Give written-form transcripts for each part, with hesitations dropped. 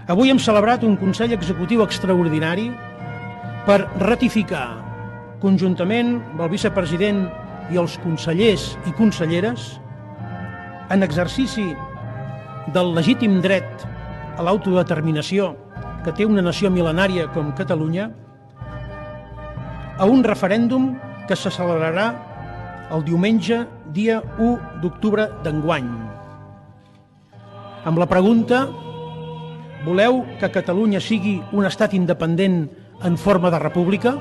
Avui hem celebrat un Consell Executiu extraordinari per ratificar conjuntament amb el vicepresident i els consellers i conselleres, en exercici del legítim dret a l'autodeterminació que té una nació mil·lenària com Catalunya, a un referèndum que se celebrarà el diumenge, dia 1 d'octubre d'enguany. Amb la pregunta: voleu que Catalunya sigui un estat independent en forma de república?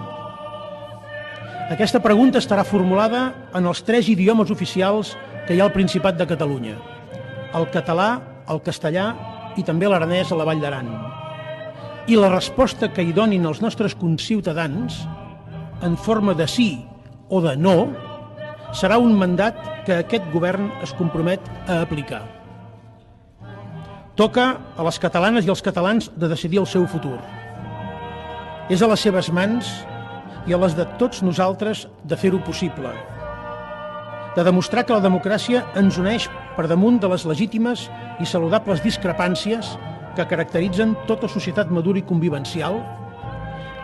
Aquesta pregunta estarà formulada en els 3 idiomes oficials que hi ha al Principat de Catalunya: el català, el castellà i també l'aranès a la Vall d'Aran. I la resposta que hi donin els nostres conciutadans, en forma de sí o de no, serà un mandat que aquest govern es compromet a aplicar. Toca a les catalanes i als catalans de decidir el seu futur. És a les seves mans i a les de tots nosaltres de fer-ho possible, de demostrar que la democràcia ens uneix per damunt de les legítimes i saludables discrepàncies que caracteritzen tota societat madura i convivencial,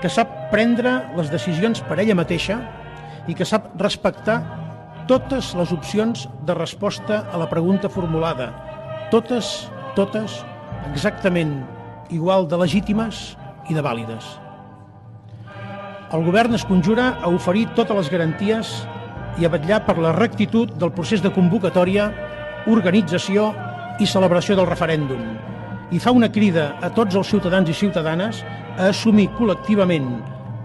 que sap prendre les decisions per ella mateixa i que sap respectar totes les opcions de resposta a la pregunta formulada, totes exactament igual de legítimes i de vàlides. El govern es conjura a oferir totes les garanties i a vetllar per la rectitud del procés de convocatòria, organització i celebració del referèndum, i fa una crida a tots els ciutadans i ciutadanes a assumir col·lectivament,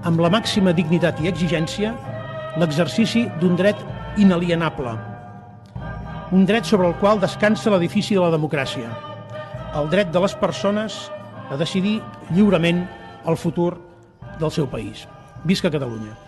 amb la màxima dignitat i exigència, l'exercici d'un dret inalienable, un dret sobre el qual descansa l'edifici de la democràcia, el dret de les persones a decidir lliurement el futur del seu país. Visca Catalunya!